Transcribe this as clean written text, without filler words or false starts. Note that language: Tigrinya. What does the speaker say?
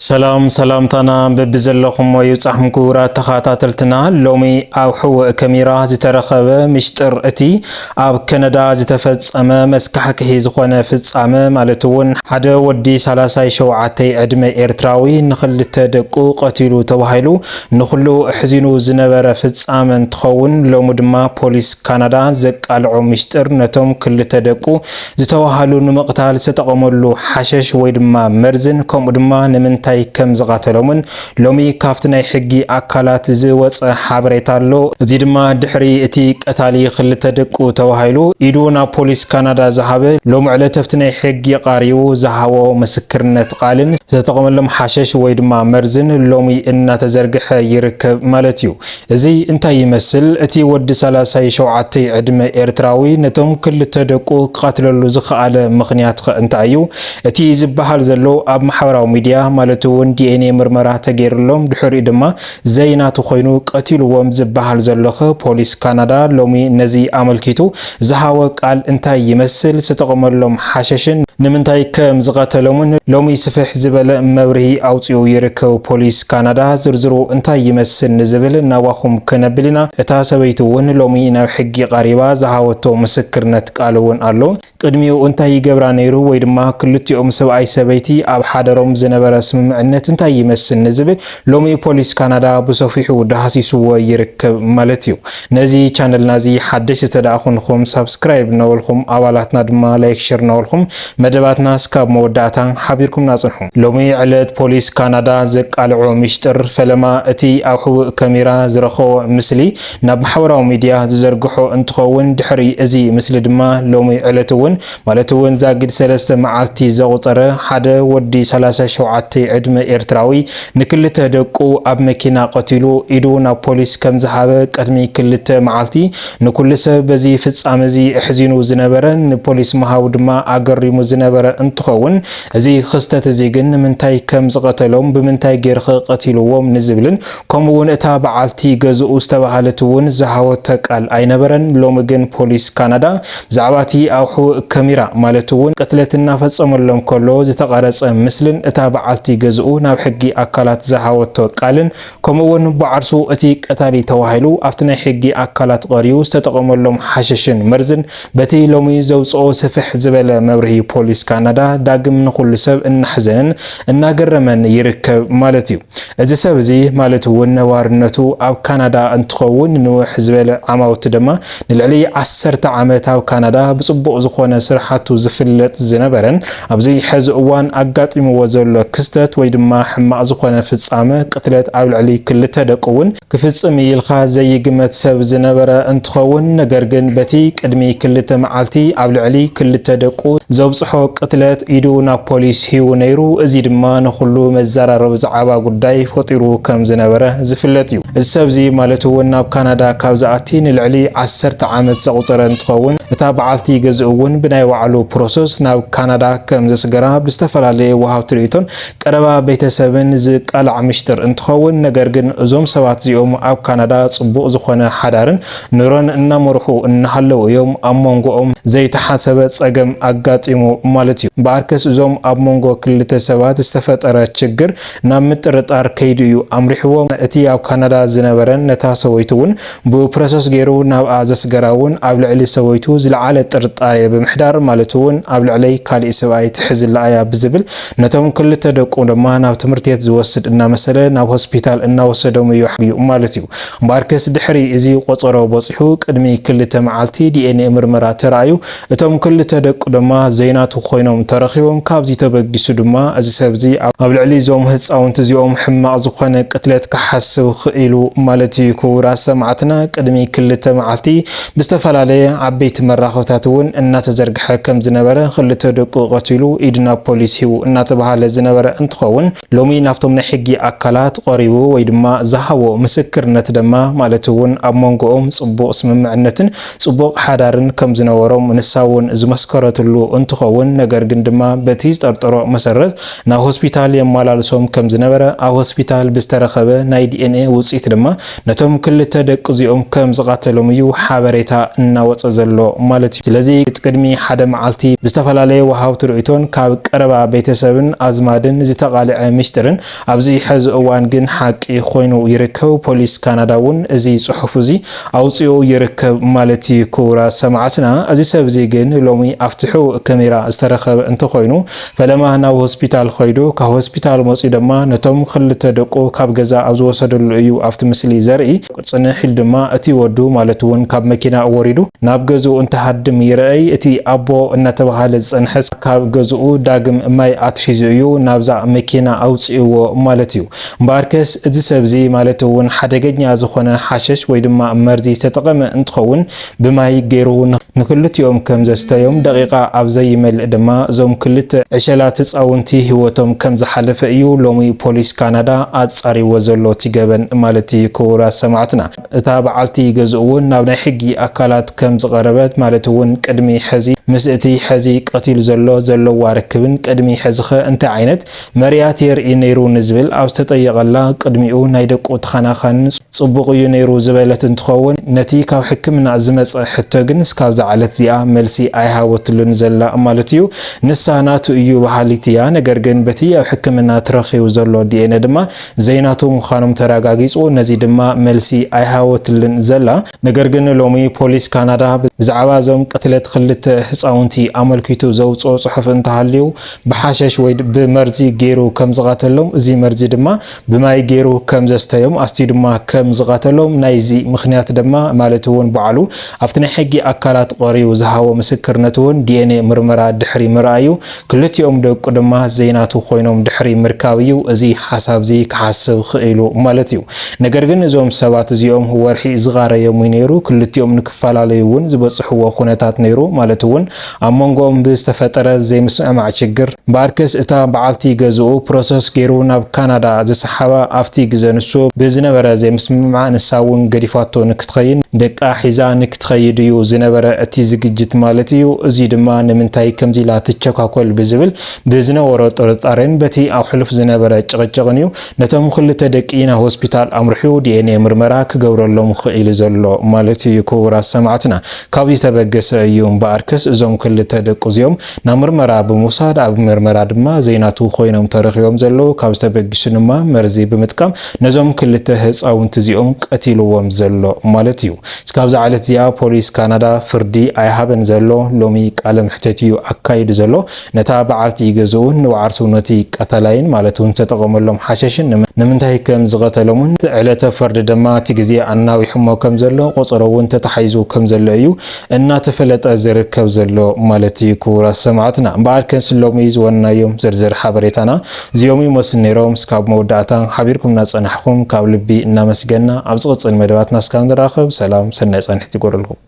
سلام تانا ببزلكم ويبصحكم كورا تخاتلتنا لومي او حو كاميرا زترخبه مشطر اتي اب كندا زتفصمه مسكحكه زخونه فصامه مالتون حدا ودي 37 عدمه ኤርትራዊ ንخلተ ደቁ ቀቲሉ ተባሂሉ ንخلو ሕዚኑ ዝነበረ ፍጻመ እንትኸውን ሎሙ ድማ ፖሊስ ካናዳ ዘቃልዑ ምሽጥር ነቶም ክልተ ደቁ ዝተዋሃሉ ንመቅታል ዝተቀመሉ ሓሸሽ ወይ ድማ መርዝን ከምኡ ድማ ንምንታይ ከም ዝቃተሎምን ሎሚ ካፍት ናይ ሕጊ አካላት ዝወፀ ሓበሬታ ኣሎ እዚ ድማ ድሕሪ እቲ ቀታሊ ክልተ ደቁ ተዋሂሉ ኢዱ ናብ ፖሊስ ካናዳ ዝሃበ ሎሚ ዕለተፍት ናይ ሕጊ ቃሪቡ ዝሃቦ ምስክርነት ቃልን ዝተቀመሎም ሓሸሽ ወይ ድማ መርዝን ሎሚ እናተዘርግሐ ይርከብ ማለት እዩ እዚ እንታይ ይመስል እቲ ወዲ 37 ዕድመ ኤርትራዊ ነቶም ክልተ ደቁ ክቃትለሉ ዝኽኣለ ምኽንያት እንታይ እዩ እቲ ዝበሃል ዘሎ ኣብ ማሕበራዊ ሚድያ ማለት እውን ዲኤንኤ ምርመራ ተገይርሎም ድሕሪ ድማ ዘይናቱ ኮይኑ ቀቲልዎም ዝበሃል ዘለኹ ፖሊስ ካናዳ ሎሚ ነዚ ኣመልኪቱ ዝሃወ ቃል እንታይ ይመስል ዝተቀመሎም ሓሸሽን ንምንታይ ከም ዝቃተሎምን ሎሚ ስፍሕ ዝበለ መብርሂ ኣውፅኡ ይርከብ ፖሊስ ካናዳ ዝርዝሩ እንታይ ይመስል ንዝብል ናዋኹም ከነብልና እታ ሰበይቲ እውን ሎሚ ናብ ሕጊ ቃሪባ ዝሃወቶ ምስክርነት ቃል እውን ኣሎ ቅድሚኡ እንታይ ይገብራ ነይሩ ወይ ድማ ክልቲኦም ሰብኣይ ሰበይቲ ኣብ ሓደሮም ዝነበረ ስምምዕነት እንታይ ይመስል ንዝብል ሎሚ ፖሊስ ካናዳ ብሰፊሑ ዳሃሲስዎ ይርከብ ማለት እዩ ነዚ ቻነል ናዚ ሓድሽ ተዳኹንኩም ሰብስክራይብ ነወልኩም አባላትና ድማ ላይክ ሼር ነወልኩም መደባትና ስካብ መወዳእታ ሓቢርኩም ናጽንሑ ሎሚ ዕለት ፖሊስ ካናዳ ዘቃልዑ ምሽጥር ፈለማ እቲ ኣብ ሕቡእ ካሜራ ዝረኸቦ ምስሊ ናብ ማሕበራዊ ሚድያ ዝዘርግሖ እንትኸውን ድሕሪ እዚ ምስሊ ድማ ሎሚ ዕለት እውን ማለት እውን ዛግድ 3 መዓልቲ ዘቁፀረ ሓደ ወዲ 37 ዕድመ ኤርትራዊ ንክልተ ደቁ ኣብ መኪና ቀቲሉ ኢዱ ናብ ፖሊስ ከም ዝሃበ ቀድሚ ክልተ መዓልቲ ንኩሉ ሰብ በዚ ፍጻመ እዚ ሕዚኑ ዝነበረ ንፖሊስ መሃቡ ድማ ኣገሪሙ ዝነበረ እንትኸውን እዚ ክስተት እዚ ግን ምንታይ ከም ዝቀተሎም ብምንታይ ገይርኸ ቀቲልዎም ንዝብልን ከምኡውን እታ በዓልቲ ገዝኡ ዝተባሃለት እውን ዝሃወተ ቃል ኣይነበረን ሎሚ ግን ፖሊስ ካናዳ ብዛዕባቲ ኣብ ሕቡእ ካሜራ ማለት እውን ቅትለት እናፈጸመሎም ከሎ ዝተቀረጸ ምስልን እታ በዓልቲ ገዝኡ ናብ ሕጊ አካላት ዝሃወቶ ቃልን ከምኡውን ባዓርሱ እቲ ቀታሊ ተዋሂሉ ኣብቲ ናይ ሕጊ አካላት ቀሪዩ ዝተጠቀመሎም ሓሸሽን መርዝን በቲ ሎሚ ዘውፅኦ ስፍሕ ዝበለ መብርሂ ፖሊስ ካናዳ ዳግም ንኩሉ ሰብ እናሕዘንን እናገረመን ይርከብ ማለት እዩ እዚ ሰብ እዚ ማለት እውን ነዋርነቱ ኣብ ካናዳ እንትኸውን ንውሕ ዝበለ ዓማውቲ ድማ ንልዕሊ 10 ዓመት ኣብ ካናዳ ብጽቡቕ ዝኾነ ስራሓቱ ዝፍለጥ ዝነበረን ኣብዚ ሕዚ እዋን ኣጋጢምዎ ዘሎ ክስተት ወይ ድማ ሕማቕ ዝኾነ ፍጻመ ቅትለት ኣብ ልዕሊ ክልተ ደቁውን ክፍጽም ኢልካ ዘይግመት ሰብ ዝነበረ እንትኸውን ነገር ግን በቲ ቅድሚ ክልተ መዓልቲ ኣብ ልዕሊ ክልተ ደቁ ዘብጽሖ ቅትለት ኢዱ ናብ ፖሊስ ሂቡ ነይሩ እዚ ድማ ንኩሉ መዘራረብ ዛዕባ ጉዳይ ፈጢሩ ከም ዝነበረ ዝፍለጥ እዩ እዚ ሰብ እዚ ማለት እውን ናብ ካናዳ ካብ ዝኣቲ ንልዕሊ 10 ዓመት ዘቁፀረ እንትኸውን እታ በዓልቲ ገዝኡ እውን ብናይ ባዕሉ ፕሮሰስ ናብ ካናዳ ከም ዘስገራ ብዝተፈላለየ ወሃብቲ ርእቶን ቀረባ ቤተሰብን ዝቃልዕ ምሽጥር እንትኸውን ነገር ግን እዞም ሰባት እዚኦም ኣብ ካናዳ ጽቡቕ ዝኾነ ሓዳርን ኑሮን እናመርሑ እናሃለው እዮም ኣብ መንጎኦም ዘይተሓሰበ ፀገም ኣጋጢሙ ማለት እዩ በኣርከስ እዞም ኣብ መንጎ ክልተ ሰባት ዝተፈጠረ ችግር ናብ ምጥርጣር ከይዱ እዩ ኣምሪሕዎም እቲ ኣብ ካናዳ ዝነበረን ነታ ሰበይቱ እውን ብፕሮሰስ ገይሩ ናብ ዘስገራውን ኣብ ልዕሊ ሰበይቱ ዝለዓለ ጥርጣሬ ብምሕዳር ማለት እውን ኣብ ልዕሊ ካልእ ሰብኣይ ትሕዝላያ ብዝብል ነቶም ክልተ ደቁ ድማ ናብ ትምህርቲ ቤት ዝወስድ እናመሰለ ናብ ሆስፒታል እናወሰዶም እዩ ማለት እዩ ባርከስ ድሕሪ እዚ ቆፀሮ በፂሑ ቅድሚ ክልተ መዓልቲ ዲኤንኤ ምርመራ ተራእዩ እቶም ክልተ ደቁ ድማ ዘይናቱ ኮይኖም ተረኺቦም ካብዚ ተበጊሱ ድማ እዚ ሰብ እዚ ኣብ ልዕሊ ዞም ህፃውንቲ እዚኦም ሕማቕ ዝኾነ ቅትለት ክሓስብ ክኢሉ ማለት እዩ ክቡራ ሰማዕትና ቅድሚ ክልተ መዓልቲ ብዝተፈላለየ ዓበይቲ መራኸብታት እውን እናተዘርግሐ ከም ዝነበረ ክልተ ደቁ ቀቲሉ ኢድና ፖሊስ ሂቡ እናተባሃለ ዝነበረ እንትኸውን ሎሚ ናፍቶም ናይ ሕጊ አካላት ቀሪቡ ወይ ድማ ዝሃቦ ምስክርነት ድማ ማለት እውን ኣብ መንጎኦም ጽቡቕ ስምምዕነትን ጽቡቕ ሓዳርን ከም ዝነበሮም ንሳውን ዝመስከረትሉ እንትኸውን እንትኸውን ነገር ግን ድማ በቲ ዝጠርጠሮ መሰረት ናብ ሆስፒታል የመላልሶም ከም ዝነበረ ኣብ ሆስፒታል ብዝተረኸበ ናይ ዲኤንኤ ውፅኢት ድማ ነቶም ክልተ ደቂ እዚኦም ከም ዝቃተሎም እዩ ሓበሬታ እናወፀ ዘሎ ማለት እዩ። ስለዚ ቅድሚ ሓደ መዓልቲ ብዝተፈላለየ ወሃብቲ ርእይቶን ካብ ቀረባ ቤተሰብን ኣዝማድን ዝተቃልዐ ምስጢርን ኣብዚ ሕዚ እዋን ግን ሓቂ ኮይኑ ይርከብ። ፖሊስ ካናዳ እውን እዚ ጽሑፍ እዚ ኣውፅኡ ይርከብ ማለት እዩ። ክቡራት ሰማዕትና እዚ ሰብ እዚ ግን ሎሚ ኣፍትሑ ካሜራ ዝተረኸበ እንተኮይኑ ፈለማ ናብ ሆስፒታል ኸይዱ ካብ ሆስፒታል መፅኡ ድማ ነቶም ክልተ ደቁ ካብ ገዛ ኣብ ዝወሰደሉ እዩ ኣብቲ ምስሊ ዘርኢ። ጽንሕ ኢሉ ድማ እቲ ወዱ ማለት እውን ካብ መኪና ወሪዱ ናብ ገዝኡ እንተሃድም ይረአይ። እቲ ኣቦ እናተባሃለ ዝጸንሐስ ካብ ገዝኡ ዳግም ማይ ኣትሒዙ እዩ ናብዛ መኪና ኣውፅእዎ ማለት እዩ። እምበኣርከስ እዚ ሰብ እዚ ማለት እውን ሓደገኛ ዝኾነ ሓሸሽ ወይ ድማ መርዚ ዝተጠቀመ እንትኸውን ብማይ ገይሩ ንክልቲኦም ከም ዘስተዮም ደቂቃ ኣብ ዘይመልእ ድማ እዞም ክልተ ዕሸላት ህፃውንቲ ህይወቶም ከም ዝሓለፈ እዩ ሎሚ ፖሊስ ካናዳ ኣጻሪዎ ዘሎ ትገበን ማለት እዩ። ክቡራት ሰማዕትና እታ በዓልቲ ገዝኡ እውን ናብ ናይ ሕጊ ኣካላት ከም ዝቀረበት ማለት እውን ቅድሚ ሕዚ ምስ እቲ ሕዚ ቀቲሉ ዘለዋ ርክብን ቅድሚ ሕዚ ኸ እንታይ ዓይነት መርያት የርኢ ነይሩ ንዝብል ኣብ ዝተጠየቀላ ቅድሚኡ ናይ ደቁ ተኸናኸን ጽቡቕ እዩ ነይሩ ዝበለት እንትኸውን ነቲ ካብ ሕክምና ዝመፀ ሕቶ ግን እስካብ ዝዓለት እዚኣ መልሲ ኣይሃወትሉን ዘላ ማለት እዩ። ንሳ ናቱ እዩ ባህሊት እያ። ነገር ግን በቲ ኣብ ሕክምና ትረኺቡ ዘሎ ዲኤንኤ ድማ ዘይናቱ ምዃኖም ተረጋጊጹ ነዚ ድማ መልሲ ኣይሃወትሉን ዘላ። ነገር ግን ሎሚ ፖሊስ ካናዳ ብዛዕባ እዞም ቅትለት ክልተ ህፃውንቲ ኣመልኪቱ ዘውፅኦ ጽሑፍ እንተሃልዩ ብሓሸሽ ወይ ብመርዚ ገይሩ ከም ዝቃተሎም እዚ መርዚ ድማ ብማይ ገይሩ ከም ዘስተዮም ኣስትዩ ድማ ከም ዝቃተሎም ናይዚ ምኽንያት ድማ ማለት እውን በዓሉ ኣብቲ ናይ ሕጊ ኣካላት ቀሪቡ ዝሃቦ ምስክርነት እውን ዲኤንኤ ምርመራ ድሕሪ ምርኣዩ ክልቲኦም ደቁ ድማ ዘይናቱ ኮይኖም ድሕሪ ምርካብ እዩ እዚ ሓሳብ እዚ ክሓስብ ክኢሉ ማለት እዩ። ነገር ግን እዞም ሰባት እዚኦም ወርሒ ዝቃረዮም ነይሩ ክልቲኦም ንክፈላለዩ እውን ዝበፅሕዎ ኩነታት ነይሩ ማለት እውን ኣብ መንጎኦም ብዝተፈጠረ ዘይምስምማዕ ችግር ባርከስ እታ በዓልቲ ገዝኡ ፕሮሰስ ገይሩ ናብ ካናዳ ዝሰሓባ ኣብቲ ግዜ ንሱ ብዝነበረ ዘይምስምማዕ ንሳ እውን ገዲፋቶ ንክትኸይን ደቃ ሒዛ ንክትኸይድ እዩ ዝነበረ እቲ ዝግጅት ማለት እዩ። እዚ ድማ ንምንታይ ከምዚ ኢላ ትቸኳኮል ብዝብል ብዝነበሮ ጥርጣሬን በቲ ኣብ ሕሉፍ ዝነበረ ጭቅጭቅን እዩ ነቶም ክልተ ደቂ ናብ ሆስፒታል ኣምርሑ ዲኤንኤ ምርመራ ክገብረሎም ክኢሉ ዘሎ ማለት እዩ። ክቡራት ሰማዕትና ካብዚ ተበገሰ እዩ እምበኣርከስ እዞም ክልተ ደቁ እዚኦም ናብ ምርመራ ብምውሳድ ኣብ ምርመራ ድማ ዘይናቱ ኮይኖም ተረኺቦም ዘለዉ ካብ ዝተበግሱ ድማ መርዚ ብምጥቃም ነዞም ክልተ ህፃውንቲ እዚኦም ቀቲልዎም ዘሎ ማለት እዩ። እስካብ ዝዓለት እዚኣ ፖሊስ ካናዳ ፍርዲ ኣይሃበን ዘሎ ሎሚ ቃለ ምሕተት እዩ ኣካይዱ ዘሎ ነታ በዓልቲ ገዝኡን ንባዕርሱ ነቲ ቀተላይን ማለት እውን ተጠቀመሎም ሓሸሽን ንምንታይ ከም ዝቀተሎምን ዕለተ ፍርዲ ድማ እቲ ግዜ ኣናዊሕሞ ከም ዘሎ ቆፅሮ እውን ተታሓይዙ ከም ዘሎ እዩ እናተፈለጠ ዝርከብ ዘሎ ማለት እዩ። ክቡራት ሰማዕትና እምበኣርከስ ሎሚ ዝወናዮም ዝርዝር ሓበሬታና እዚኦም ይመስሉ ነይሮም። እስካብ መወዳእታ ሓቢርኩምና ፀናሕኩም ካብ ልቢ እናመስገና ኣብ ዝቅፅል መደባትና እስካብ ንራኸብ ሰላም ሰናይ ፀንሕቲ ይጎረልኩም።